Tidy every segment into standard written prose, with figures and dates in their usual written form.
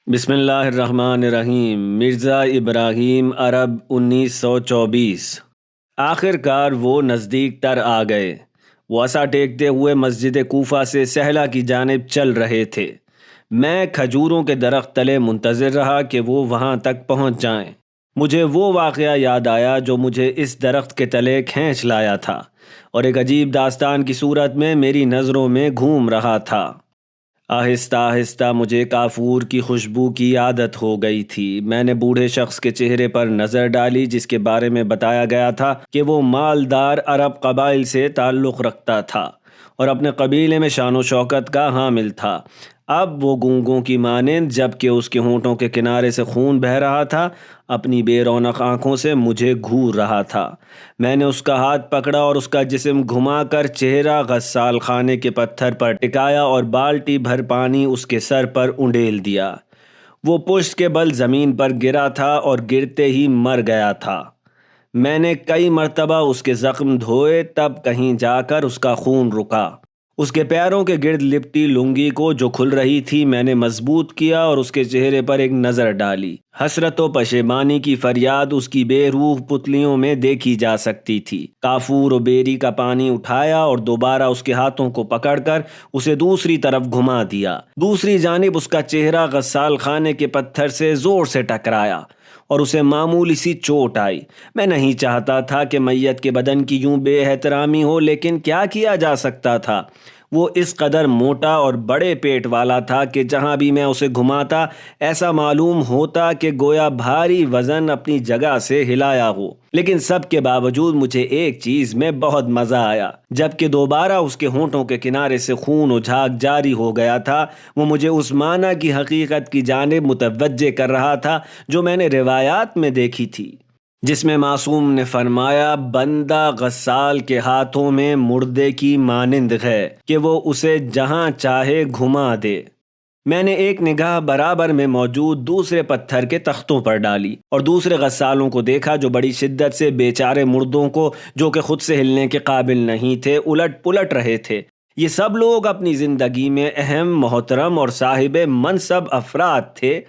بسم اللہ الرحمن الرحیم۔ مرزا ابراہیم عرب 1924۔ آخر کار وہ نزدیک تر آ گئے۔ وہ عصا ٹیکتے ہوئے مسجد کوفہ سے سہلا کی جانب چل رہے تھے۔ میں کھجوروں کے درخت تلے منتظر رہا کہ وہ وہاں تک پہنچ جائیں۔ مجھے وہ واقعہ یاد آیا جو مجھے اس درخت کے تلے کھینچ لایا تھا اور ایک عجیب داستان کی صورت میں میری نظروں میں گھوم رہا تھا۔ آہستہ آہستہ مجھے کافور کی خوشبو کی عادت ہو گئی تھی۔ میں نے بوڑھے شخص کے چہرے پر نظر ڈالی جس کے بارے میں بتایا گیا تھا کہ وہ مالدار عرب قبائل سے تعلق رکھتا تھا اور اپنے قبیلے میں شان و شوکت کا حامل تھا۔ اب وہ گونگوں کی مانند، جبکہ اس کے ہونٹوں کے کنارے سے خون بہہ رہا تھا، اپنی بے رونق آنکھوں سے مجھے گھور رہا تھا۔ میں نے اس کا ہاتھ پکڑا اور اس کا جسم گھما کر چہرہ غسال خانے کے پتھر پر ٹکایا اور بالٹی بھر پانی اس کے سر پر انڈیل دیا۔ وہ پشت کے بل زمین پر گرا تھا اور گرتے ہی مر گیا تھا۔ میں نے کئی مرتبہ اس کے زخم دھوئے، تب کہیں جا کر اس کا خون رکا۔ اس کے پیروں کے گرد لپٹی لنگی کو جو کھل رہی تھی میں نے مضبوط کیا اور اس کے چہرے پر ایک نظر ڈالی۔ حسرت و پشیمانی کی فریاد اس کی بے روح پتلیوں میں دیکھی جا سکتی تھی۔ کافور و بیری کا پانی اٹھایا اور دوبارہ اس کے ہاتھوں کو پکڑ کر اسے دوسری طرف گھما دیا۔ دوسری جانب اس کا چہرہ غسال خانے کے پتھر سے زور سے ٹکرایا اور اسے معمولی سی چوٹ آئی۔ میں نہیں چاہتا تھا کہ میت کے بدن کی یوں بے احترامی ہو، لیکن کیا کیا جا سکتا تھا؟ وہ اس قدر موٹا اور بڑے پیٹ والا تھا کہ جہاں بھی میں اسے گھماتا ایسا معلوم ہوتا کہ گویا بھاری وزن اپنی جگہ سے ہلایا ہو۔ لیکن سب کے باوجود مجھے ایک چیز میں بہت مزہ آیا۔ جبکہ دوبارہ اس کے ہونٹوں کے کنارے سے خون و جھاگ جاری ہو گیا تھا، وہ مجھے اس معنی کی حقیقت کی جانب متوجہ کر رہا تھا جو میں نے روایات میں دیکھی تھی، جس میں معصوم نے فرمایا، بندہ غسال کے ہاتھوں میں مردے کی مانند ہے کہ وہ اسے جہاں چاہے گھما دے۔ میں نے ایک نگاہ برابر میں موجود دوسرے پتھر کے تختوں پر ڈالی اور دوسرے غسالوں کو دیکھا جو بڑی شدت سے بیچارے مردوں کو، جو کہ خود سے ہلنے کے قابل نہیں تھے، الٹ پلٹ رہے تھے۔ یہ سب لوگ اپنی زندگی میں اہم، محترم اور صاحب منصب افراد تھے،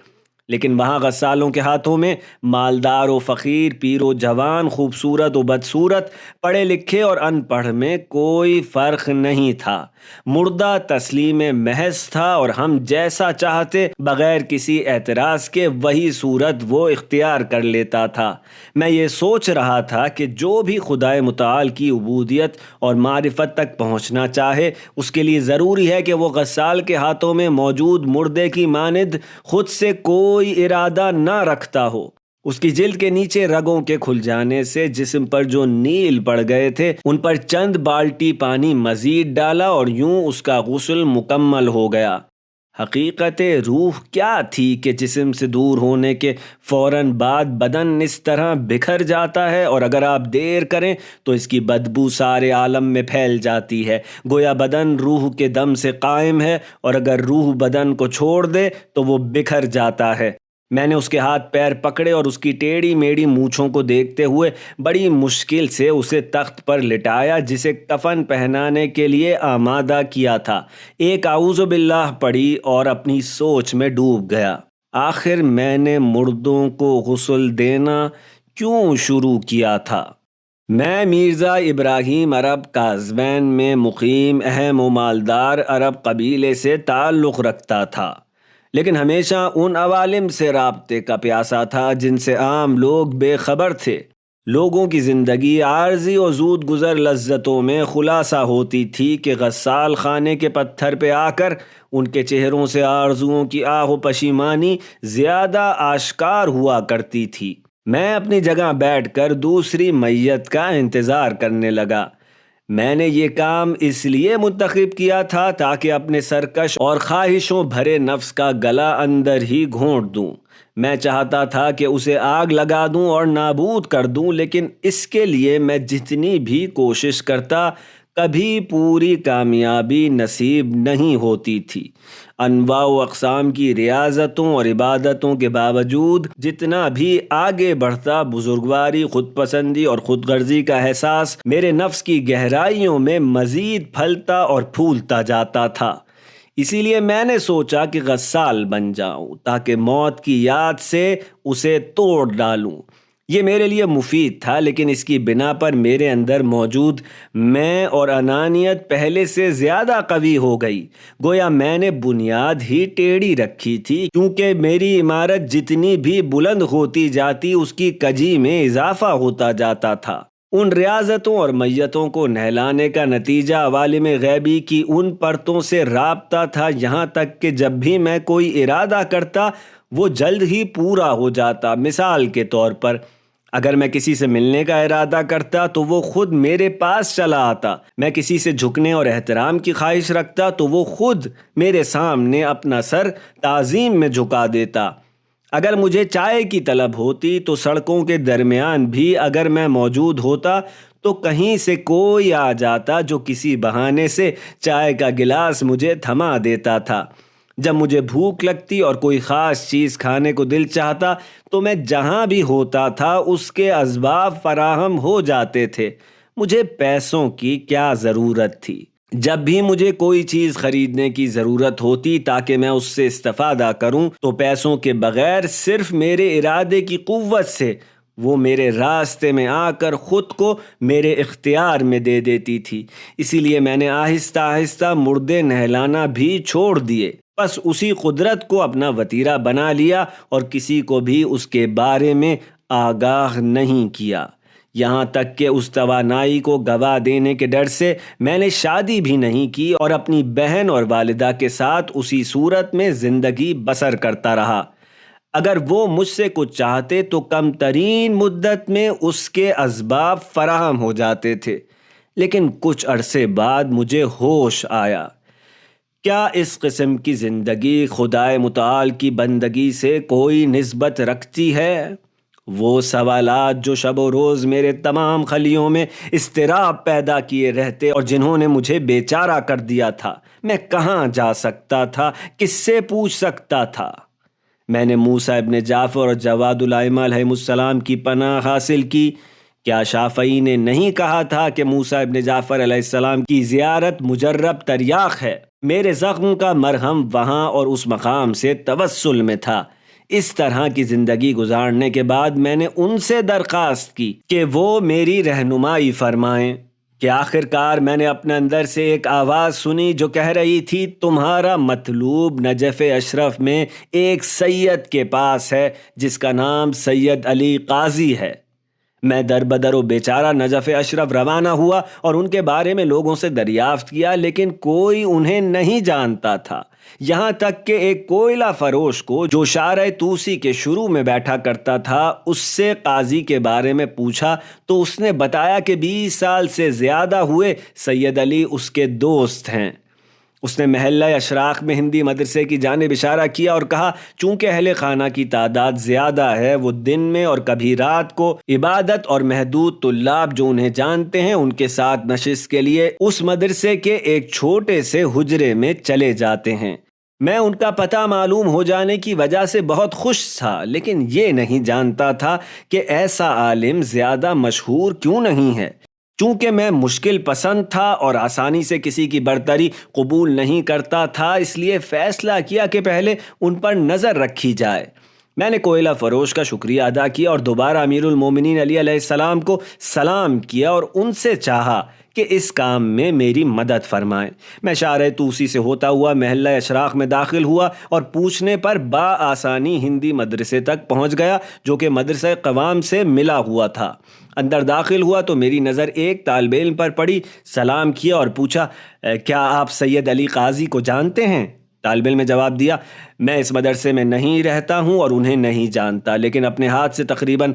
لیکن وہاں غسالوں کے ہاتھوں میں مالدار و فقیر، پیر و جوان، خوبصورت و بدصورت، پڑھے لکھے اور ان پڑھ میں کوئی فرق نہیں تھا۔ مردہ تسلیم محض تھا اور ہم جیسا چاہتے بغیر کسی اعتراض کے وہی صورت وہ اختیار کر لیتا تھا۔ میں یہ سوچ رہا تھا کہ جو بھی خدائے متعال کی عبودیت اور معرفت تک پہنچنا چاہے، اس کے لیے ضروری ہے کہ وہ غسال کے ہاتھوں میں موجود مردے کی مانند خود سے کوئی ارادہ نہ رکھتا ہو۔ اس کی جلد کے نیچے رگوں کے کھل جانے سے جسم پر جو نیل پڑ گئے تھے ان پر چند بالٹی پانی مزید ڈالا اور یوں اس کا غسل مکمل ہو گیا۔ حقیقت روح کیا تھی کہ جسم سے دور ہونے کے فوراً بعد بدن اس طرح بکھر جاتا ہے اور اگر آپ دیر کریں تو اس کی بدبو سارے عالم میں پھیل جاتی ہے۔ گویا بدن روح کے دم سے قائم ہے اور اگر روح بدن کو چھوڑ دے تو وہ بکھر جاتا ہے۔ میں نے اس کے ہاتھ پیر پکڑے اور اس کی ٹیڑھی میڑھی مونچھوں کو دیکھتے ہوئے بڑی مشکل سے اسے تخت پر لٹایا جسے کفن پہنانے کے لیے آمادہ کیا تھا۔ ایک اعوذ باللہ پڑھی اور اپنی سوچ میں ڈوب گیا۔ آخر میں نے مردوں کو غسل دینا کیوں شروع کیا تھا؟ میں مرزا ابراہیم عرب قازوین میں مقیم اہم و مالدار عرب قبیلے سے تعلق رکھتا تھا، لیکن ہمیشہ ان عوالم سے رابطے کا پیاسا تھا جن سے عام لوگ بے خبر تھے۔ لوگوں کی زندگی عارضی و زود گزر لذتوں میں خلاصہ ہوتی تھی کہ غسال خانے کے پتھر پہ آ کر ان کے چہروں سے آرزوؤں کی آہ و پشیمانی زیادہ آشکار ہوا کرتی تھی۔ میں اپنی جگہ بیٹھ کر دوسری میت کا انتظار کرنے لگا۔ میں نے یہ کام اس لیے منتخب کیا تھا تاکہ اپنے سرکش اور خواہشوں بھرے نفس کا گلا اندر ہی گھونٹ دوں۔ میں چاہتا تھا کہ اسے آگ لگا دوں اور نابود کر دوں، لیکن اس کے لیے میں جتنی بھی کوشش کرتا کبھی پوری کامیابی نصیب نہیں ہوتی تھی۔ انواع و اقسام کی ریاضتوں اور عبادتوں کے باوجود جتنا بھی آگے بڑھتا، بزرگواری، خود پسندی اور خود غرضی کا احساس میرے نفس کی گہرائیوں میں مزید پھلتا اور پھولتا جاتا تھا۔ اسی لیے میں نے سوچا کہ غسال بن جاؤں تاکہ موت کی یاد سے اسے توڑ ڈالوں۔ یہ میرے لیے مفید تھا، لیکن اس کی بنا پر میرے اندر موجود میں اور انانیت پہلے سے زیادہ قوی ہو گئی۔ گویا میں نے بنیاد ہی ٹیڑھی رکھی تھی، کیونکہ میری عمارت جتنی بھی بلند ہوتی جاتی اس کی کجی میں اضافہ ہوتا جاتا تھا۔ ان ریاضتوں اور میتوں کو نہلانے کا نتیجہ عوالم غیبی کی ان پرتوں سے رابطہ تھا، یہاں تک کہ جب بھی میں کوئی ارادہ کرتا وہ جلد ہی پورا ہو جاتا۔ مثال کے طور پر، اگر میں کسی سے ملنے کا ارادہ کرتا تو وہ خود میرے پاس چلا آتا۔ میں کسی سے جھکنے اور احترام کی خواہش رکھتا تو وہ خود میرے سامنے اپنا سر تعظیم میں جھکا دیتا۔ اگر مجھے چائے کی طلب ہوتی تو سڑکوں کے درمیان بھی اگر میں موجود ہوتا تو کہیں سے کوئی آ جاتا جو کسی بہانے سے چائے کا گلاس مجھے تھما دیتا تھا۔ جب مجھے بھوک لگتی اور کوئی خاص چیز کھانے کو دل چاہتا تو میں جہاں بھی ہوتا تھا اس کے اسباب فراہم ہو جاتے تھے۔ مجھے پیسوں کی کیا ضرورت تھی؟ جب بھی مجھے کوئی چیز خریدنے کی ضرورت ہوتی تاکہ میں اس سے استفادہ کروں تو پیسوں کے بغیر صرف میرے ارادے کی قوت سے وہ میرے راستے میں آ کر خود کو میرے اختیار میں دے دیتی تھی۔ اسی لیے میں نے آہستہ آہستہ مردے نہلانا بھی چھوڑ دیے، بس اسی قدرت کو اپنا وتیرہ بنا لیا اور کسی کو بھی اس کے بارے میں آگاہ نہیں کیا۔ یہاں تک کہ اس توانائی کو گوا دینے کے ڈر سے میں نے شادی بھی نہیں کی اور اپنی بہن اور والدہ کے ساتھ اسی صورت میں زندگی بسر کرتا رہا۔ اگر وہ مجھ سے کچھ چاہتے تو کم ترین مدت میں اس کے اسباب فراہم ہو جاتے تھے، لیکن کچھ عرصے بعد مجھے ہوش آیا۔ کیا اس قسم کی زندگی خدائے متعال کی بندگی سے کوئی نسبت رکھتی ہے؟ وہ سوالات جو شب و روز میرے تمام خلیوں میں اضطراب پیدا کیے رہتے اور جنہوں نے مجھے بے چارہ کر دیا تھا۔ میں کہاں جا سکتا تھا؟ کس سے پوچھ سکتا تھا؟ میں نے موسیٰ ابن جعفر اور جواد الائمہ علیہم السلام کی پناہ حاصل کی۔ کیا شافعی نے نہیں کہا تھا کہ موسیٰ ابن جعفر علیہ السلام کی زیارت مجرب تریاق ہے؟ میرے زخم کا مرہم وہاں اور اس مقام سے توسل میں تھا۔ اس طرح کی زندگی گزارنے کے بعد میں نے ان سے درخواست کی کہ وہ میری رہنمائی فرمائیں کہ آخر کار میں نے اپنے اندر سے ایک آواز سنی جو کہہ رہی تھی، تمہارا مطلوب نجف اشرف میں ایک سید کے پاس ہے جس کا نام سید علی قاضی ہے۔ میں در بدر و بیچارہ نجف اشرف روانہ ہوا اور ان کے بارے میں لوگوں سے دریافت کیا، لیکن کوئی انہیں نہیں جانتا تھا، یہاں تک کہ ایک کوئلہ فروش کو جو شارع توسی کے شروع میں بیٹھا کرتا تھا اس سے قاضی کے بارے میں پوچھا تو اس نے بتایا کہ 20 سال سے زیادہ ہوئے سید علی اس کے دوست ہیں۔ اس نے محلہ اشراق میں ہندی مدرسے کی جانب اشارہ کیا اور کہا، چونکہ اہل خانہ کی تعداد زیادہ ہے، وہ دن میں اور کبھی رات کو عبادت اور محدود طلاب جو انہیں جانتے ہیں ان کے ساتھ نشست کے لیے اس مدرسے کے ایک چھوٹے سے حجرے میں چلے جاتے ہیں۔ میں ان کا پتہ معلوم ہو جانے کی وجہ سے بہت خوش تھا، لیکن یہ نہیں جانتا تھا کہ ایسا عالم زیادہ مشہور کیوں نہیں ہے۔ چونکہ میں مشکل پسند تھا اور آسانی سے کسی کی برتری قبول نہیں کرتا تھا، اس لیے فیصلہ کیا کہ پہلے ان پر نظر رکھی جائے۔ میں نے کوئلہ فروش کا شکریہ ادا کیا اور دوبارہ امیر المومنین علی علیہ السلام کو سلام کیا اور ان سے چاہا کہ اس کام میں میری مدد فرمائیں۔ میں شارع توسی سے ہوتا ہوا محلہ اشراق میں داخل ہوا اور پوچھنے پر بآسانی ہندی مدرسے تک پہنچ گیا جو کہ مدرسہ قوام سے ملا ہوا تھا۔ اندر داخل ہوا تو میری نظر ایک طالب علم پر پڑی۔ سلام کیا اور پوچھا، کیا آپ سید علی قاضی کو جانتے ہیں؟ طالب علم نے جواب دیا، میں اس مدرسے میں نہیں رہتا ہوں اور انہیں نہیں جانتا، لیکن اپنے ہاتھ سے تقریباً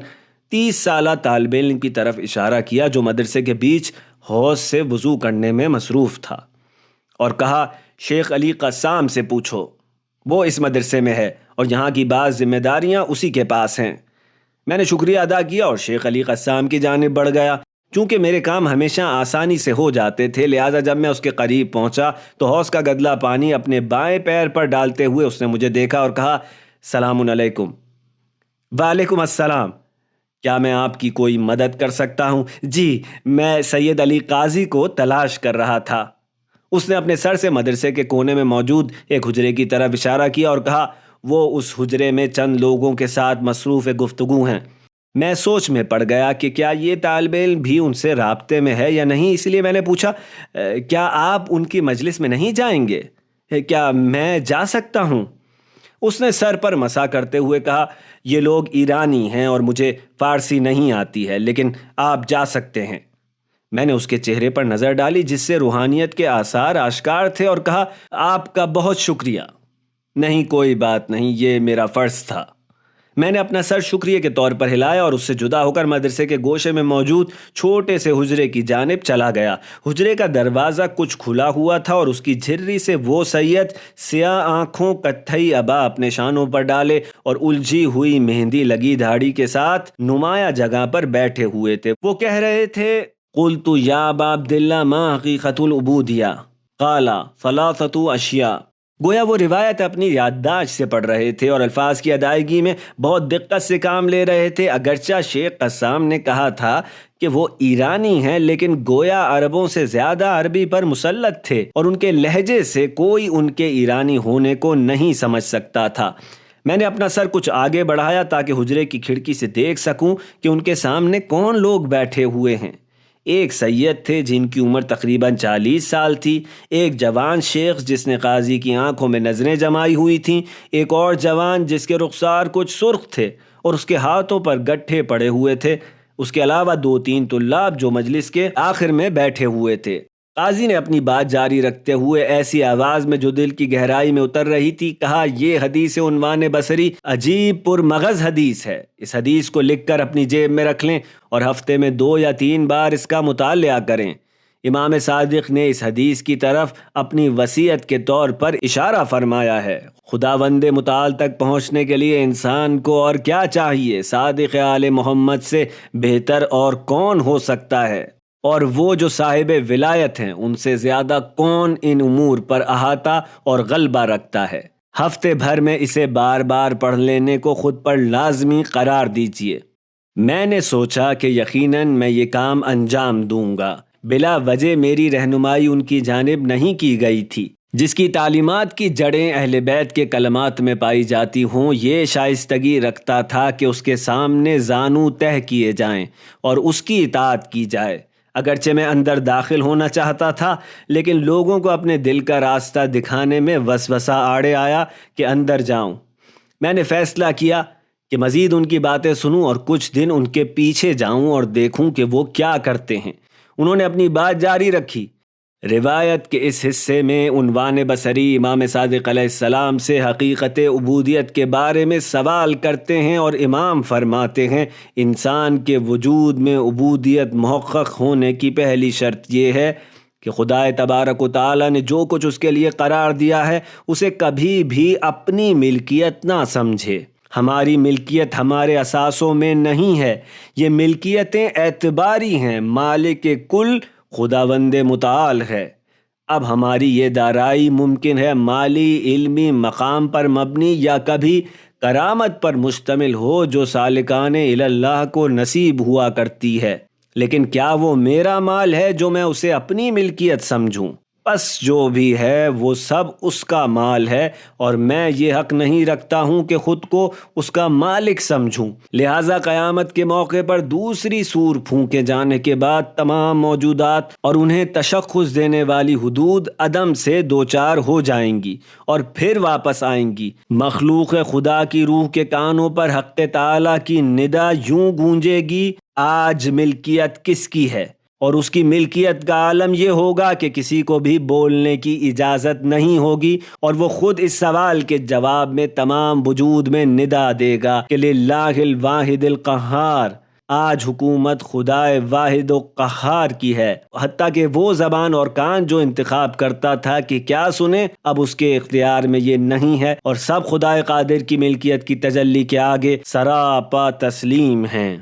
30 سالہ طالب علم کی طرف اشارہ کیا جو مدرسے کے بیچ حوض سے وضو کرنے میں مصروف تھا، اور کہا، شیخ علی قسام سے پوچھو، وہ اس مدرسے میں ہے اور یہاں کی بعض ذمہ داریاں اسی کے پاس ہیں۔ میں نے شکریہ ادا کیا اور شیخ علی قسام کی جانب بڑھ گیا۔ چونکہ میرے کام ہمیشہ آسانی سے ہو جاتے تھے، لہٰذا جب میں اس کے قریب پہنچا تو حوض کا گدلا پانی اپنے بائیں پیر پر ڈالتے ہوئے اس نے مجھے دیکھا اور کہا، سلام علیکم۔ وعلیکم السلام، کیا میں آپ کی کوئی مدد کر سکتا ہوں؟ جی، میں سید علی قاضی کو تلاش کر رہا تھا۔ اس نے اپنے سر سے مدرسے کے کونے میں موجود ایک حجرے کی طرف اشارہ کیا اور کہا، وہ اس حجرے میں چند لوگوں کے ساتھ مصروف گفتگو ہیں۔ میں سوچ میں پڑ گیا کہ کیا یہ طالب علم بھی ان سے رابطے میں ہے یا نہیں، اس لیے میں نے پوچھا، کیا آپ ان کی مجلس میں نہیں جائیں گے؟ کیا میں جا سکتا ہوں؟ اس نے سر پر مسا کرتے ہوئے کہا، یہ لوگ ایرانی ہیں اور مجھے فارسی نہیں آتی ہے، لیکن آپ جا سکتے ہیں۔ میں نے اس کے چہرے پر نظر ڈالی جس سے روحانیت کے آثار آشکار تھے اور کہا، آپ کا بہت شکریہ۔ نہیں، کوئی بات نہیں، یہ میرا فرض تھا۔ میں نے اپنا سر شکریہ کے طور پر ہلایا اور اس سے جدا ہو کر مدرسے کے گوشے میں موجود چھوٹے سے حجرے کی جانب چلا گیا۔ حجرے کا دروازہ کچھ کھلا ہوا تھا اور اس کی جھرری سے وہ سید سیاہ آنکھوں کتھئی عبا اپنے شانوں پر ڈالے اور الجھی ہوئی مہندی لگی داڑھی کے ساتھ نمایاں جگہ پر بیٹھے ہوئے تھے۔ وہ کہہ رہے تھے، قلت یا ابا عبداللہ ما حقیقت العبودیہ؟ قال ثلاثۃ اشیاء۔ گویا وہ روایت اپنی یادداشت سے پڑھ رہے تھے اور الفاظ کی ادائیگی میں بہت دقت سے کام لے رہے تھے۔ اگرچہ شیخ قسام نے کہا تھا کہ وہ ایرانی ہیں، لیکن گویا عربوں سے زیادہ عربی پر مسلط تھے اور ان کے لہجے سے کوئی ان کے ایرانی ہونے کو نہیں سمجھ سکتا تھا۔ میں نے اپنا سر کچھ آگے بڑھایا تاکہ حجرے کی کھڑکی سے دیکھ سکوں کہ ان کے سامنے کون لوگ بیٹھے ہوئے ہیں۔ ایک سید تھے جن کی عمر تقریباً 40 سال تھی، ایک جوان شیخ جس نے قاضی کی آنکھوں میں نظریں جمائی ہوئی تھیں، ایک اور جوان جس کے رخسار کچھ سرخ تھے اور اس کے ہاتھوں پر گٹھے پڑے ہوئے تھے، اس کے علاوہ 2-3 طلاب جو مجلس کے آخر میں بیٹھے ہوئے تھے۔ قاضی نے اپنی بات جاری رکھتے ہوئے ایسی آواز میں جو دل کی گہرائی میں اتر رہی تھی کہا، یہ حدیث عنوان بصری عجیب پرمغز حدیث ہے۔ اس حدیث کو لکھ کر اپنی جیب میں رکھ لیں اور ہفتے میں 2 یا 3 بار اس کا مطالعہ کریں۔ امام صادق نے اس حدیث کی طرف اپنی وصیت کے طور پر اشارہ فرمایا ہے۔ خداوند متعال تک پہنچنے کے لیے انسان کو اور کیا چاہیے؟ صادق آل محمد سے بہتر اور کون ہو سکتا ہے؟ اور وہ جو صاحب ولایت ہیں ان سے زیادہ کون ان امور پر احاطہ اور غلبہ رکھتا ہے؟ ہفتے بھر میں اسے بار بار پڑھ لینے کو خود پر لازمی قرار دیجیے۔ میں نے سوچا کہ یقیناً میں یہ کام انجام دوں گا۔ بلا وجہ میری رہنمائی ان کی جانب نہیں کی گئی تھی۔ جس کی تعلیمات کی جڑیں اہل بیت کے کلمات میں پائی جاتی ہوں، یہ شائستگی رکھتا تھا کہ اس کے سامنے زانو تہ کیے جائیں اور اس کی اطاعت کی جائے۔ اگرچہ میں اندر داخل ہونا چاہتا تھا، لیکن لوگوں کو اپنے دل کا راستہ دکھانے میں وسوسہ آڑے آیا کہ اندر جاؤں۔ میں نے فیصلہ کیا کہ مزید ان کی باتیں سنوں اور کچھ دن ان کے پیچھے جاؤں اور دیکھوں کہ وہ کیا کرتے ہیں۔ انہوں نے اپنی بات جاری رکھی۔ روایت کے اس حصے میں عنوان بصری امام صادق علیہ السلام سے حقیقت عبودیت کے بارے میں سوال کرتے ہیں اور امام فرماتے ہیں، انسان کے وجود میں عبودیت محقق ہونے کی پہلی شرط یہ ہے کہ خدا تبارک و تعالی نے جو کچھ اس کے لیے قرار دیا ہے اسے کبھی بھی اپنی ملکیت نہ سمجھے۔ ہماری ملکیت ہمارے اثاثوں میں نہیں ہے، یہ ملکیتیں اعتباری ہیں، مالک کل خداوند متعال ہے۔ اب ہماری یہ دارائی ممکن ہے مالی علمی مقام پر مبنی یا کبھی کرامت پر مشتمل ہو جو سالکان الی اللہ کو نصیب ہوا کرتی ہے، لیکن کیا وہ میرا مال ہے جو میں اسے اپنی ملکیت سمجھوں؟ بس جو بھی ہے وہ سب اس کا مال ہے اور میں یہ حق نہیں رکھتا ہوں کہ خود کو اس کا مالک سمجھوں۔ لہٰذا قیامت کے موقع پر دوسری سور پھونکے جانے کے بعد تمام موجودات اور انہیں تشخص دینے والی حدود عدم سے دوچار ہو جائیں گی اور پھر واپس آئیں گی۔ مخلوق خدا کی روح کے کانوں پر حق تعالی کی ندا یوں گونجے گی، آج ملکیت کس کی ہے؟ اور اس کی ملکیت کا عالم یہ ہوگا کہ کسی کو بھی بولنے کی اجازت نہیں ہوگی، اور وہ خود اس سوال کے جواب میں تمام وجود میں ندا دے گا کہ للہ الواحد القہار، آج حکومت خدا واحد و قہار کی ہے۔ حتیٰ کہ وہ زبان اور کان جو انتخاب کرتا تھا کہ کیا سنے، اب اس کے اختیار میں یہ نہیں ہے، اور سب خدا قادر کی ملکیت کی تجلی کے آگے سراپا تسلیم ہیں۔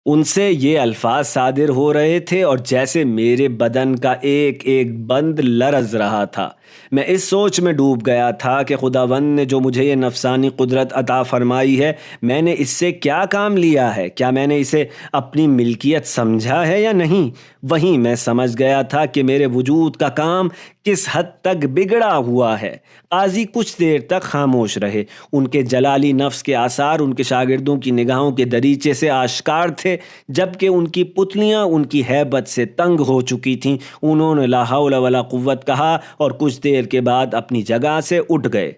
ان سے یہ الفاظ صادر ہو رہے تھے اور جیسے میرے بدن کا ایک ایک بند لرز رہا تھا۔ میں اس سوچ میں ڈوب گیا تھا کہ خداوند نے جو مجھے یہ نفسانی قدرت عطا فرمائی ہے، میں نے اس سے کیا کام لیا ہے؟ کیا میں نے اسے اپنی ملکیت سمجھا ہے یا نہیں؟ وہیں میں سمجھ گیا تھا کہ میرے وجود کا کام کس حد تک بگڑا ہوا ہے۔ قاضی کچھ دیر تک خاموش رہے۔ ان کے جلالی نفس کے آثار ان کے شاگردوں کی نگاہوں کے دریچے سے آشکار تھے، جبکہ ان کی پتلیاں ان کی ہیبت سے تنگ ہو چکی تھیں۔ انہوں نے لا حول ولا قوت کہا اور کچھ دیر کے بعد اپنی جگہ سے اٹھ گئے۔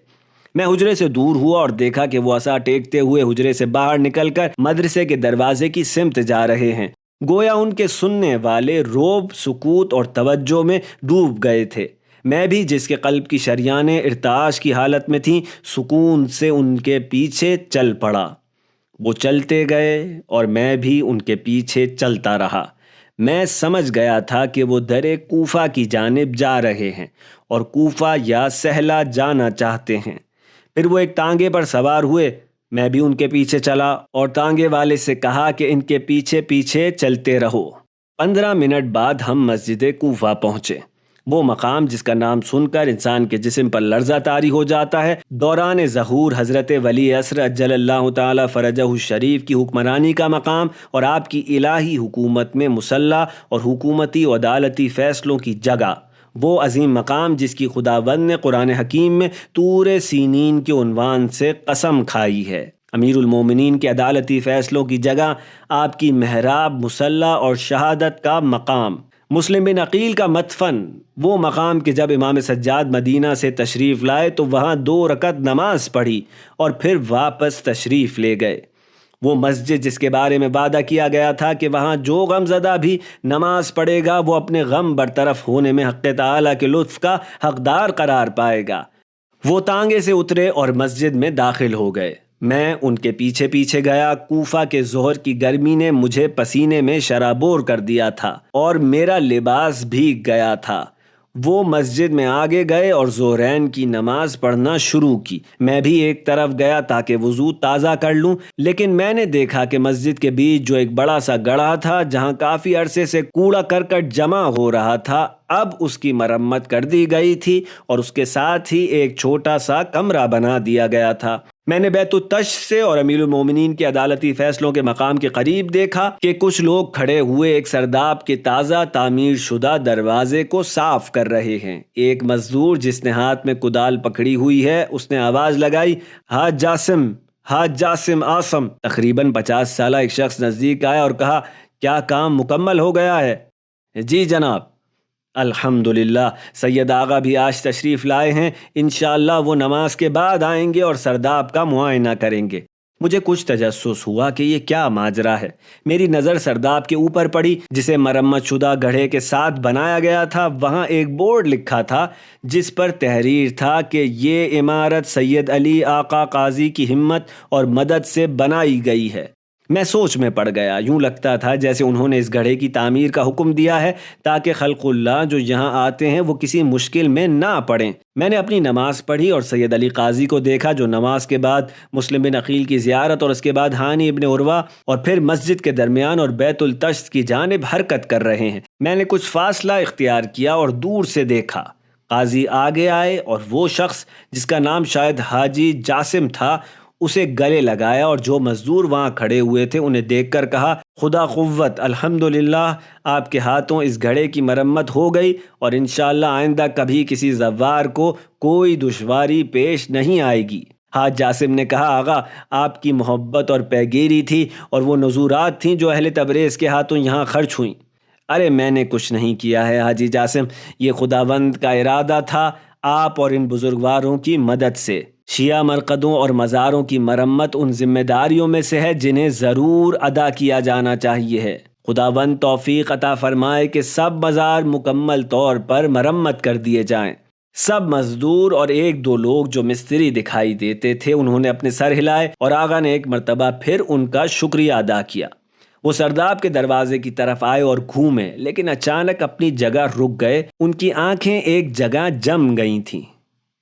میں حجرے سے دور ہوا اور دیکھا کہ وہ عصا ٹیکتے ہوئے حجرے سے باہر نکل کر مدرسے کے دروازے کی سمت جا رہے ہیں۔ گویا ان کے سننے والے رعب، سکوت اور توجہ میں ڈوب گئے تھے۔ میں بھی، جس کے قلب کی شریانیں ارتعاش کی حالت میں تھیں، سکون سے ان کے پیچھے چل پڑا۔ وہ چلتے گئے اور میں بھی ان کے پیچھے چلتا رہا۔ میں سمجھ گیا تھا کہ وہ در کوفہ کی جانب جا رہے ہیں اور کوفہ یا سہلہ جانا چاہتے ہیں۔ پھر وہ ایک تانگے پر سوار ہوئے۔ میں بھی ان کے پیچھے چلا اور تانگے والے سے کہا کہ ان کے پیچھے پیچھے چلتے رہو۔ 15 منٹ بعد ہم مسجد کوفہ پہنچے۔ وہ مقام جس کا نام سن کر انسان کے جسم پر لرزہ طاری ہو جاتا ہے، دوران ظہور حضرت ولی عصر عجل اللہ تعالی فرجہ الشریف کی حکمرانی کا مقام اور آپ کی الہی حکومت میں مسلح اور حکومتی و عدالتی فیصلوں کی جگہ، وہ عظیم مقام جس کی خداوند نے قرآن حکیم میں طور سینین کے عنوان سے قسم کھائی ہے۔ امیر المومنین کے عدالتی فیصلوں کی جگہ، آپ کی محراب، مسلح اور شہادت کا مقام، مسلم بن عقیل کا مدفن، وہ مقام کہ جب امام سجاد مدینہ سے تشریف لائے تو وہاں 2 رکعت نماز پڑھی اور پھر واپس تشریف لے گئے۔ وہ مسجد جس کے بارے میں وعدہ کیا گیا تھا کہ وہاں جو غم زدہ بھی نماز پڑھے گا وہ اپنے غم برطرف ہونے میں حق تعالیٰ کے لطف کا حقدار قرار پائے گا۔ وہ تانگے سے اترے اور مسجد میں داخل ہو گئے۔ میں ان کے پیچھے پیچھے گیا۔ کوفہ کے ظہر کی گرمی نے مجھے پسینے میں شرابور کر دیا تھا اور میرا لباس بھیگ گیا تھا۔ وہ مسجد میں آگے گئے اور ظہرین کی نماز پڑھنا شروع کی۔ میں بھی ایک طرف گیا تاکہ وضو تازہ کر لوں، لیکن میں نے دیکھا کہ مسجد کے بیچ جو ایک بڑا سا گڑھا تھا جہاں کافی عرصے سے کوڑا کرکٹ جمع ہو رہا تھا، اب اس کی مرمت کر دی گئی تھی اور اس کے ساتھ ہی ایک چھوٹا سا کمرہ بنا دیا گیا تھا۔ میں نے بیت التش سے اور امیر المومنین کے عدالتی فیصلوں کے مقام کے قریب دیکھا کہ کچھ لوگ کھڑے ہوئے ایک سرداب کے تازہ تعمیر شدہ دروازے کو صاف کر رہے ہیں۔ ایک مزدور جس نے ہاتھ میں کدال پکڑی ہوئی ہے، اس نے آواز لگائی، حاج جاسم آسم۔ تقریباً 50 سالہ ایک شخص نزدیک آیا اور کہا، کیا کام مکمل ہو گیا ہے؟ جی جناب۔ الحمدللہ، سید آغا بھی آج تشریف لائے ہیں، انشاءاللہ وہ نماز کے بعد آئیں گے اور سرداب کا معائنہ کریں گے۔ مجھے کچھ تجسس ہوا کہ یہ کیا ماجرا ہے۔ میری نظر سرداب کے اوپر پڑی جسے مرمت شدہ گڑھے کے ساتھ بنایا گیا تھا۔ وہاں ایک بورڈ لکھا تھا جس پر تحریر تھا کہ یہ عمارت سید علی آقا قاضی کی ہمت اور مدد سے بنائی گئی ہے۔ میں سوچ میں پڑ گیا۔ یوں لگتا تھا جیسے انہوں نے اس گڑھے کی تعمیر کا حکم دیا ہے تاکہ خلق اللہ جو یہاں آتے ہیں وہ کسی مشکل میں نہ پڑیں۔ میں نے اپنی نماز پڑھی اور سید علی قاضی کو دیکھا جو نماز کے بعد مسلم بن عقیل کی زیارت اور اس کے بعد ہانی ابن عروہ اور پھر مسجد کے درمیان اور بیت التش کی جانب حرکت کر رہے ہیں۔ میں نے کچھ فاصلہ اختیار کیا اور دور سے دیکھا۔ قاضی آگے آئے اور وہ شخص جس کا نام شاید حاجی جاسم تھا اسے گلے لگایا اور جو مزدور وہاں کھڑے ہوئے تھے انہیں دیکھ کر کہا، خدا قوت، الحمدللہ آپ کے ہاتھوں اس گھڑے کی مرمت ہو گئی اور انشاءاللہ آئندہ کبھی کسی زوار کو کوئی دشواری پیش نہیں آئے گی۔ حاج جاسم نے کہا، آغا آپ کی محبت اور پیگیری تھی اور وہ نذورات تھیں جو اہل تبریز کے ہاتھوں یہاں خرچ ہوئیں۔ ارے میں نے کچھ نہیں کیا ہے حاجی جاسم، یہ خداوند کا ارادہ تھا آپ اور ان بزرگواروں کی مدد سے۔ شیعہ مرقدوں اور مزاروں کی مرمت ان ذمہ داریوں میں سے ہے جنہیں ضرور ادا کیا جانا چاہیے ہے۔ خداوند توفیق عطا فرمائے کہ سب مزار مکمل طور پر مرمت کر دیے جائیں۔ سب مزدور اور 1-2 لوگ جو مستری دکھائی دیتے تھے انہوں نے اپنے سر ہلائے اور آغا نے ایک مرتبہ پھر ان کا شکریہ ادا کیا۔ وہ سرداب کے دروازے کی طرف آئے اور گھومے، لیکن اچانک اپنی جگہ رک گئے۔ ان کی آنکھیں ایک جگہ جم گئی تھیں۔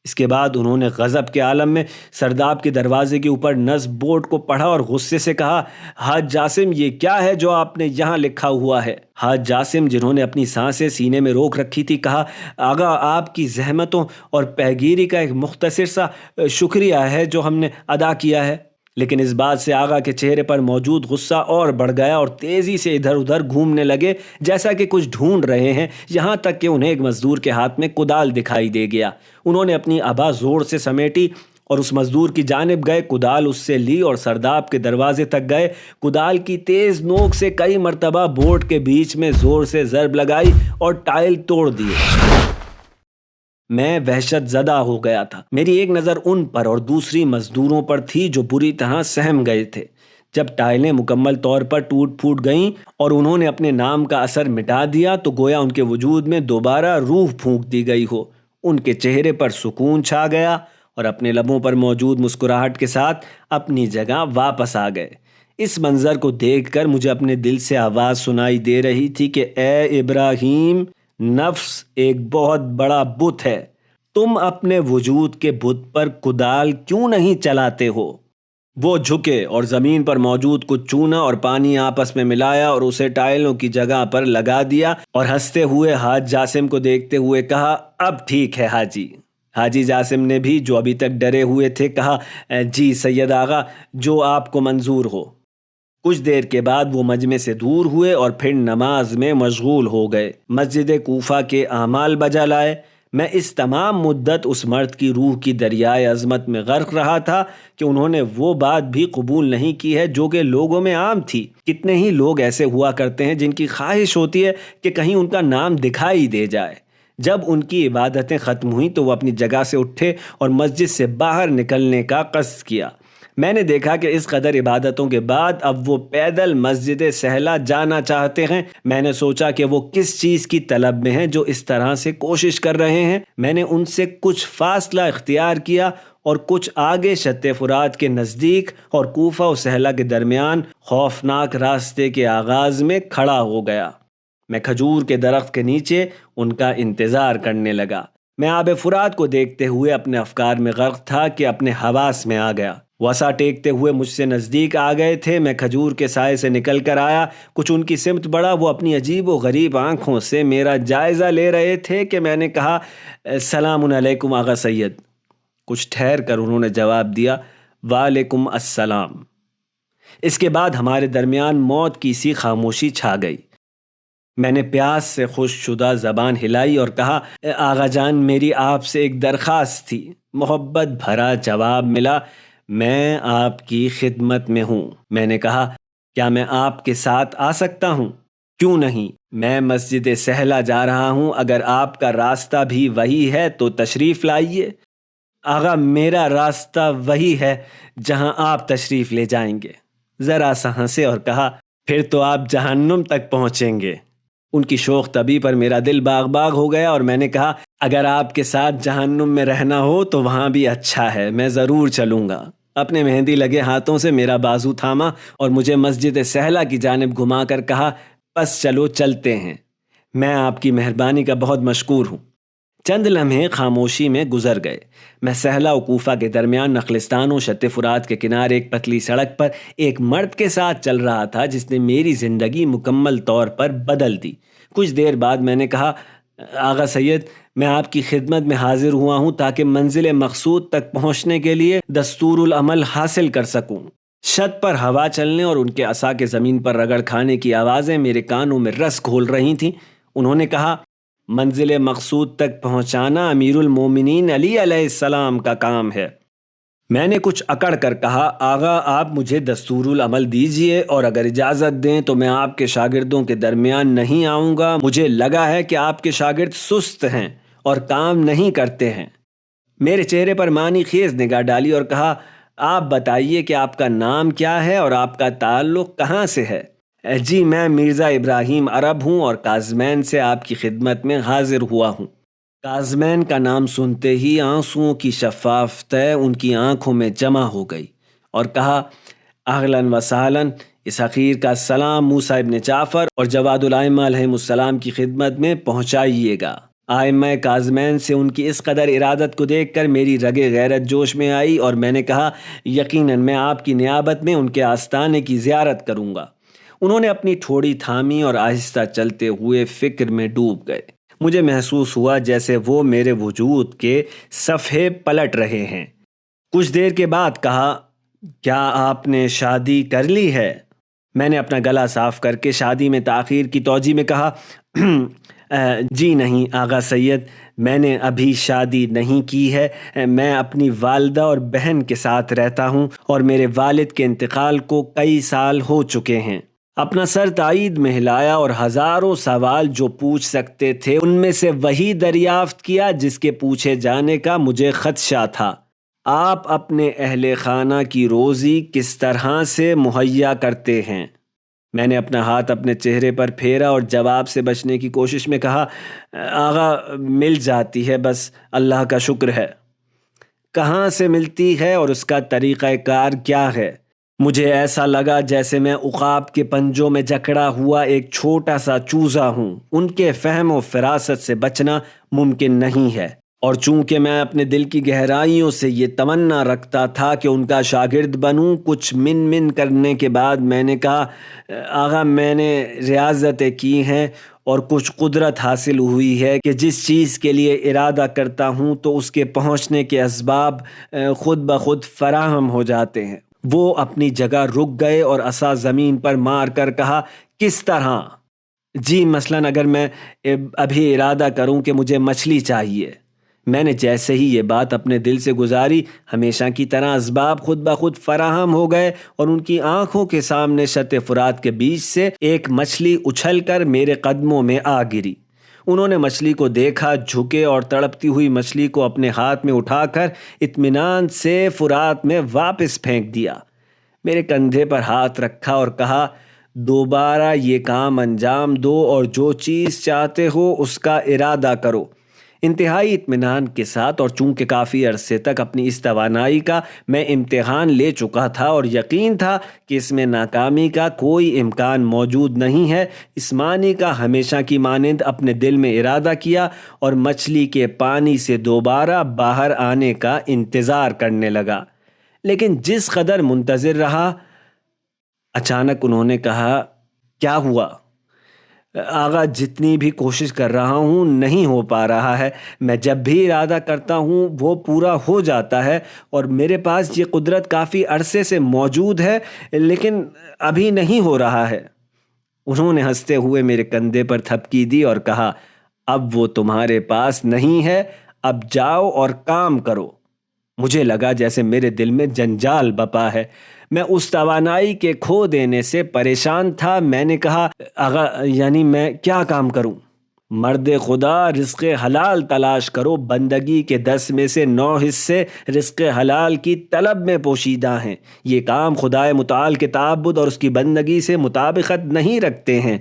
اس کے بعد انہوں نے غضب کے عالم میں سرداب کے دروازے کے اوپر نصب بورڈ کو پڑھا اور غصے سے کہا، حاج جاسم، یہ کیا ہے جو آپ نے یہاں لکھا ہوا ہے؟ حاج جاسم، جنہوں نے اپنی سانسیں سینے میں روک رکھی تھی، کہا، آغا، آپ کی زحمتوں اور پیگیری کا ایک مختصر سا شکریہ ہے جو ہم نے ادا کیا ہے۔ لیکن اس بات سے آغا کے چہرے پر موجود غصہ اور بڑھ گیا اور تیزی سے ادھر ادھر گھومنے لگے جیسا کہ کچھ ڈھونڈ رہے ہیں، یہاں تک کہ انہیں ایک مزدور کے ہاتھ میں کدال دکھائی دے گیا۔ انہوں نے اپنی ابا زور سے سمیٹی اور اس مزدور کی جانب گئے، کدال اس سے لی اور سرداب کے دروازے تک گئے۔ کدال کی تیز نوک سے کئی مرتبہ بورڈ کے بیچ میں زور سے ضرب لگائی اور ٹائل توڑ دیے۔ میں وحشت زدہ ہو گیا تھا۔ میری ایک نظر ان پر اور دوسری مزدوروں پر تھی جو بری طرح سہم گئے تھے۔ جب ٹائلیں مکمل طور پر ٹوٹ پھوٹ گئیں اور انہوں نے اپنے نام کا اثر مٹا دیا تو گویا ان کے وجود میں دوبارہ روح پھونک دی گئی ہو۔ ان کے چہرے پر سکون چھا گیا اور اپنے لبوں پر موجود مسکراہٹ کے ساتھ اپنی جگہ واپس آ گئے۔ اس منظر کو دیکھ کر مجھے اپنے دل سے آواز سنائی دے رہی تھی کہ اے ابراہیم، نفس ایک بہت بڑا بت ہے، تم اپنے وجود کے بت پر کدال کیوں نہیں چلاتے ہو؟ وہ جھکے اور زمین پر موجود کچھ چونا اور پانی آپس میں ملایا اور اسے ٹائلوں کی جگہ پر لگا دیا اور ہنستے ہوئے حاج جاسم کو دیکھتے ہوئے کہا، اب ٹھیک ہے حاجی۔ حاجی جاسم نے بھی، جو ابھی تک ڈرے ہوئے تھے، کہا، جی سید آغا، جو آپ کو منظور ہو۔ کچھ دیر کے بعد وہ مجمع سے دور ہوئے اور پھر نماز میں مشغول ہو گئے۔ مسجد کوفہ کے اعمال بجا لائے۔ میں اس تمام مدت اس مرد کی روح کی دریائے عظمت میں غرق رہا تھا کہ انہوں نے وہ بات بھی قبول نہیں کی ہے جو کہ لوگوں میں عام تھی۔ کتنے ہی لوگ ایسے ہوا کرتے ہیں جن کی خواہش ہوتی ہے کہ کہیں ان کا نام دکھائی دے جائے۔ جب ان کی عبادتیں ختم ہوئیں تو وہ اپنی جگہ سے اٹھے اور مسجد سے باہر نکلنے کا قصد کیا۔ میں نے دیکھا کہ اس قدر عبادتوں کے بعد اب وہ پیدل مسجد سہلہ جانا چاہتے ہیں۔ میں نے سوچا کہ وہ کس چیز کی طلب میں ہیں جو اس طرح سے کوشش کر رہے ہیں۔ میں نے ان سے کچھ فاصلہ اختیار کیا اور کچھ آگے شط فرات کے نزدیک اور کوفہ و سہلہ کے درمیان خوفناک راستے کے آغاز میں کھڑا ہو گیا۔ میں کھجور کے درخت کے نیچے ان کا انتظار کرنے لگا۔ میں آب فرات کو دیکھتے ہوئے اپنے افکار میں غرق تھا کہ اپنے حواس میں آ گیا۔ وسع ٹیکتے ہوئے مجھ سے نزدیک آ گئے تھے۔ میں کھجور کے سائے سے نکل کر آیا، کچھ ان کی سمت بڑھا۔ وہ اپنی عجیب و غریب آنکھوں سے میرا جائزہ لے رہے تھے کہ میں نے کہا، السلام علیکم آغا سید۔ کچھ ٹھہر کر انہوں نے جواب دیا، وعلیکم السلام۔ اس کے بعد ہمارے درمیان موت کی سی خاموشی چھا گئی۔ میں نے پیاس سے خشک شدہ زبان ہلائی اور کہا، آغا جان، میری آپ سے ایک درخواست تھی۔ محبت بھرا جواب ملا، میں آپ کی خدمت میں ہوں۔ میں نے کہا، کیا میں آپ کے ساتھ آ سکتا ہوں؟ کیوں نہیں، میں مسجد سہلہ جا رہا ہوں، اگر آپ کا راستہ بھی وہی ہے تو تشریف لائیے۔ آغا، میرا راستہ وہی ہے جہاں آپ تشریف لے جائیں گے۔ ذرا سا ہنسے اور کہا، پھر تو آپ جہنم تک پہنچیں گے۔ ان کی شوخ طبع پر میرا دل باغ باغ ہو گیا اور میں نے کہا، اگر آپ کے ساتھ جہنم میں رہنا ہو تو وہاں بھی اچھا ہے، میں ضرور چلوں گا۔ اپنے مہندی لگے ہاتھوں سے میرا بازو تھاما اور مجھے مسجد سہلہ کی جانب گھما کر کہا، بس چلو، چلتے ہیں۔ میں آپ کی مہربانی کا بہت مشکور ہوں۔ چند لمحے خاموشی میں گزر گئے۔ میں سہلہ و کوفہ کے درمیان نخلستان و شط فرات کے کنارے ایک پتلی سڑک پر ایک مرد کے ساتھ چل رہا تھا جس نے میری زندگی مکمل طور پر بدل دی۔ کچھ دیر بعد میں نے کہا، آغا سید، میں آپ کی خدمت میں حاضر ہوا ہوں تاکہ منزل مقصود تک پہنچنے کے لیے دستور العمل حاصل کر سکوں۔ چھت پر ہوا چلنے اور ان کے عصا کے زمین پر رگڑ کھانے کی آوازیں میرے کانوں میں رس گھول رہی تھیں۔ انہوں نے کہا، منزل مقصود تک پہنچانا امیر المومنین علی علیہ السلام کا کام ہے۔ میں نے کچھ اکڑ کر کہا، آغا، آپ مجھے دستور العمل دیجئے اور اگر اجازت دیں تو میں آپ کے شاگردوں کے درمیان نہیں آؤں گا۔ مجھے لگا ہے کہ آپ کے شاگرد سست ہیں اور کام نہیں کرتے ہیں۔ میرے چہرے پر معنی خیز نگاہ ڈالی اور کہا، آپ بتائیے کہ آپ کا نام کیا ہے اور آپ کا تعلق کہاں سے ہے؟ جی، میں مرزا ابراہیم عرب ہوں اور کاظمین سے آپ کی خدمت میں حاضر ہوا ہوں۔ کاظمین کا نام سنتے ہی آنسوؤں کی شفاف تہ ان کی آنکھوں میں جمع ہو گئی اور کہا، اہلاً و سہلاً، اس حقیر کا سلام موسیٰ ابن جعفر اور جواد الائمہ علیہم السلام کی خدمت میں پہنچائیے گا۔ آئمہ کاظمین سے ان کی اس قدر ارادت کو دیکھ کر میری رگ غیرت جوش میں آئی اور میں نے کہا یقیناً میں آپ کی نیابت میں ان کے آستانے کی زیارت کروں گا۔ انہوں نے اپنی ٹھوڑی تھامی اور آہستہ چلتے ہوئے فکر میں ڈوب گئے۔ مجھے محسوس ہوا جیسے وہ میرے وجود کے صفحے پلٹ رہے ہیں۔ کچھ دیر کے بعد کہا، کیا آپ نے شادی کر لی ہے؟ میں نے اپنا گلا صاف کر کے شادی میں تاخیر کی توجیہ میں کہا، جی نہیں آغا سید، میں نے ابھی شادی نہیں کی ہے۔ میں اپنی والدہ اور بہن کے ساتھ رہتا ہوں اور میرے والد کے انتقال کو کئی سال ہو چکے ہیں۔ اپنا سر تائید میں ہلایا اور ہزاروں سوال جو پوچھ سکتے تھے ان میں سے وہی دریافت کیا جس کے پوچھے جانے کا مجھے خدشہ تھا۔ آپ اپنے اہل خانہ کی روزی کس طرح سے مہیا کرتے ہیں؟ میں نے اپنا ہاتھ اپنے چہرے پر پھیرا اور جواب سے بچنے کی کوشش میں کہا، آغا مل جاتی ہے، بس اللہ کا شکر ہے۔ کہاں سے ملتی ہے اور اس کا طریقہ کار کیا ہے؟ مجھے ایسا لگا جیسے میں عقاب کے پنجوں میں جکڑا ہوا ایک چھوٹا سا چوزا ہوں۔ ان کے فہم و فراست سے بچنا ممکن نہیں ہے، اور چونکہ میں اپنے دل کی گہرائیوں سے یہ تمنا رکھتا تھا کہ ان کا شاگرد بنوں، کچھ من کرنے کے بعد میں نے کہا، آغا میں نے ریاضتیں کی ہیں اور کچھ قدرت حاصل ہوئی ہے کہ جس چیز کے لیے ارادہ کرتا ہوں تو اس کے پہنچنے کے اسباب خود بخود فراہم ہو جاتے ہیں۔ وہ اپنی جگہ رک گئے اور عصا زمین پر مار کر کہا، کس طرح؟ جی مثلاً اگر میں ابھی ارادہ کروں کہ مجھے مچھلی چاہیے۔ میں نے جیسے ہی یہ بات اپنے دل سے گزاری، ہمیشہ کی طرح اسباب خود بخود فراہم ہو گئے اور ان کی آنکھوں کے سامنے شط فرات کے بیچ سے ایک مچھلی اچھل کر میرے قدموں میں آ گری۔ انہوں نے مچھلی کو دیکھا، جھکے اور تڑپتی ہوئی مچھلی کو اپنے ہاتھ میں اٹھا کر اطمینان سے فرات میں واپس پھینک دیا۔ میرے کندھے پر ہاتھ رکھا اور کہا، دوبارہ یہ کام انجام دو اور جو چیز چاہتے ہو اس کا ارادہ کرو۔ انتہائی اطمینان کے ساتھ، اور چونکہ کافی عرصے تک اپنی اس توانائی کا میں امتحان لے چکا تھا اور یقین تھا کہ اس میں ناکامی کا کوئی امکان موجود نہیں ہے، اسمانی کا ہمیشہ کی مانند اپنے دل میں ارادہ کیا اور مچھلی کے پانی سے دوبارہ باہر آنے کا انتظار کرنے لگا۔ لیکن جس قدر منتظر رہا، اچانک انہوں نے کہا، کیا ہوا؟ آغا جتنی بھی کوشش کر رہا ہوں نہیں ہو پا رہا ہے۔ میں جب بھی ارادہ کرتا ہوں وہ پورا ہو جاتا ہے، اور میرے پاس یہ قدرت کافی عرصے سے موجود ہے، لیکن ابھی نہیں ہو رہا ہے۔ انہوں نے ہنستے ہوئے میرے کندھے پر تھپکی دی اور کہا، اب وہ تمہارے پاس نہیں ہے، اب جاؤ اور کام کرو۔ مجھے لگا جیسے میرے دل میں جنجال بپا ہے۔ میں اس توانائی کے کھو دینے سے پریشان تھا۔ میں نے کہا، آغا یعنی میں کیا کام کروں؟ مرد خدا، رزق حلال تلاش کرو۔ بندگی کے 10 میں سے 9 حصے رزق حلال کی طلب میں پوشیدہ ہیں۔ یہ کام خدائے متعال کے تعبد اور اس کی بندگی سے مطابقت نہیں رکھتے ہیں۔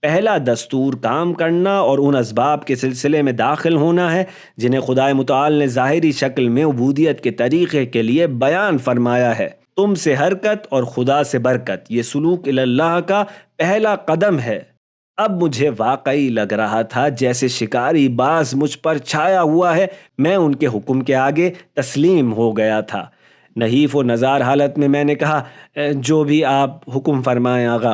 پہلا دستور کام کرنا اور ان اسباب کے سلسلے میں داخل ہونا ہے جنہیں خدائے متعال نے ظاہری شکل میں عبودیت کے طریقے کے لیے بیان فرمایا ہے۔ تم سے حرکت اور خدا سے برکت، یہ سلوک اللہ کا پہلا قدم ہے۔ اب مجھے واقعی لگ رہا تھا جیسے شکاری باز مجھ پر چھایا ہوا ہے۔ میں ان کے حکم کے آگے تسلیم ہو گیا تھا۔ نحیف و نزار حالت میں نے کہا، جو بھی آپ حکم فرمائیں آغا۔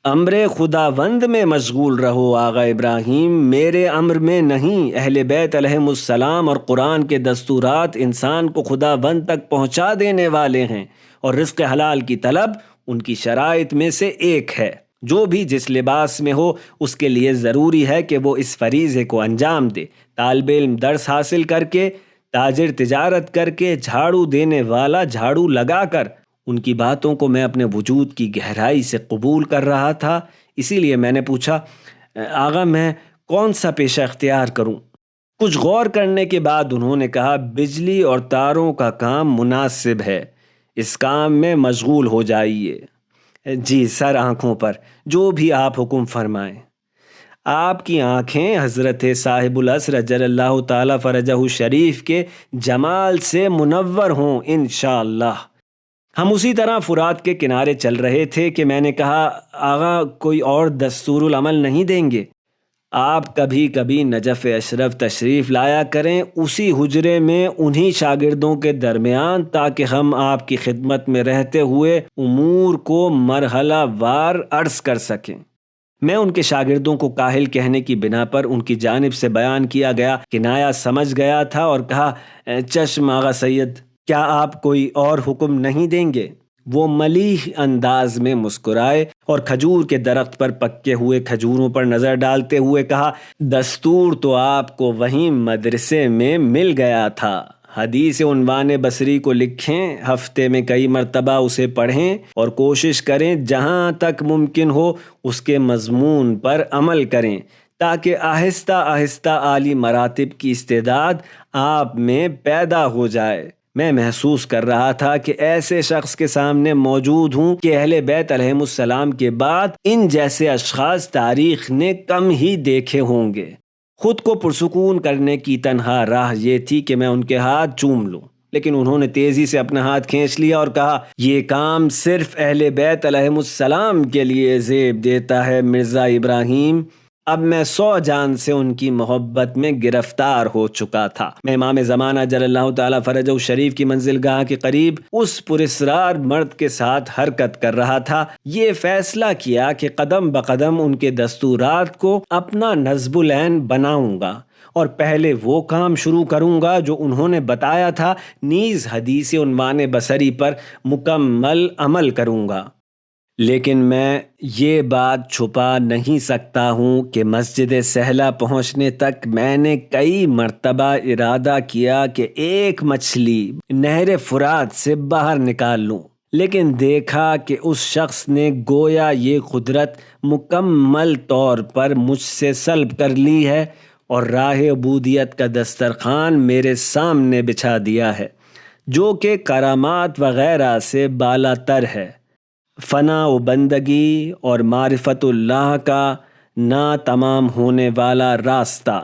امر خداوند میں مشغول رہو آغا ابراہیم، میرے امر میں نہیں۔ اہل بیت علیہم السلام اور قرآن کے دستورات انسان کو خداوند تک پہنچا دینے والے ہیں، اور رزق حلال کی طلب ان کی شرائط میں سے ایک ہے۔ جو بھی جس لباس میں ہو اس کے لیے ضروری ہے کہ وہ اس فریضے کو انجام دے۔ طالب علم درس حاصل کر کے، تاجر تجارت کر کے، جھاڑو دینے والا جھاڑو لگا کر، ان کی باتوں کو میں اپنے وجود کی گہرائی سے قبول کر رہا تھا۔ اسی لیے میں نے پوچھا، آغا میں کون سا پیشہ اختیار کروں؟ کچھ غور کرنے کے بعد انہوں نے کہا، بجلی اور تاروں کا کام مناسب ہے، اس کام میں مشغول ہو جائیے۔ جی سر، آنکھوں پر، جو بھی آپ حکم فرمائیں۔ آپ کی آنکھیں حضرت صاحب العصر اجل اللہ تعالی فرجہ شریف کے جمال سے منور ہوں انشاءاللہ۔ ہم اسی طرح فرات کے کنارے چل رہے تھے کہ میں نے کہا، آغا کوئی اور دستور العمل نہیں دیں گے؟ آپ کبھی کبھی نجف اشرف تشریف لایا کریں اسی حجرے میں انہی شاگردوں کے درمیان، تاکہ ہم آپ کی خدمت میں رہتے ہوئے امور کو مرحلہ وار عرض کر سکیں۔ میں ان کے شاگردوں کو کاہل کہنے کی بنا پر ان کی جانب سے بیان کیا گیا کنایا سمجھ گیا تھا اور کہا، چشم آغا سید، کیا آپ کوئی اور حکم نہیں دیں گے؟ وہ ملیح انداز میں مسکرائے اور کھجور کے درخت پر پکے ہوئے کھجوروں پر نظر ڈالتے ہوئے کہا، دستور تو آپ کو وہیں مدرسے میں مل گیا تھا۔ حدیث عنوان بصری کو لکھیں، ہفتے میں کئی مرتبہ اسے پڑھیں اور کوشش کریں جہاں تک ممکن ہو اس کے مضمون پر عمل کریں، تاکہ آہستہ آہستہ اعلی مراتب کی استعداد آپ میں پیدا ہو جائے۔ میں محسوس کر رہا تھا کہ ایسے شخص کے سامنے موجود ہوں کہ اہل بیت علیہم السلام کے بعد ان جیسے اشخاص تاریخ نے کم ہی دیکھے ہوں گے۔ خود کو پرسکون کرنے کی تنہا راہ یہ تھی کہ میں ان کے ہاتھ چوم لوں، لیکن انہوں نے تیزی سے اپنا ہاتھ کھینچ لیا اور کہا، یہ کام صرف اہل بیت علیہم السلام کے لیے زیب دیتا ہے مرزا ابراہیم۔ اب میں 100 جان سے ان کی محبت میں گرفتار ہو چکا تھا۔ میں امام زمانہ جل اللہ تعالیٰ فرجہ الشریف کی منزل گاہ کے قریب اس پراسرار مرد کے ساتھ حرکت کر رہا تھا، یہ فیصلہ کیا کہ قدم بقدم ان کے دستورات کو اپنا نصب العین بناؤں گا اور پہلے وہ کام شروع کروں گا جو انہوں نے بتایا تھا، نیز حدیث عنوان بصری پر مکمل عمل کروں گا۔ لیکن میں یہ بات چھپا نہیں سکتا ہوں کہ مسجد سہلہ پہنچنے تک میں نے کئی مرتبہ ارادہ کیا کہ ایک مچھلی نہر فرات سے باہر نکال لوں، لیکن دیکھا کہ اس شخص نے گویا یہ قدرت مکمل طور پر مجھ سے سلب کر لی ہے اور راہ عبودیت کا دسترخوان میرے سامنے بچھا دیا ہے، جو کہ کرامات وغیرہ سے بالا تر ہے۔ فنا و بندگی اور معرفت اللہ کا نا تمام ہونے والا راستہ۔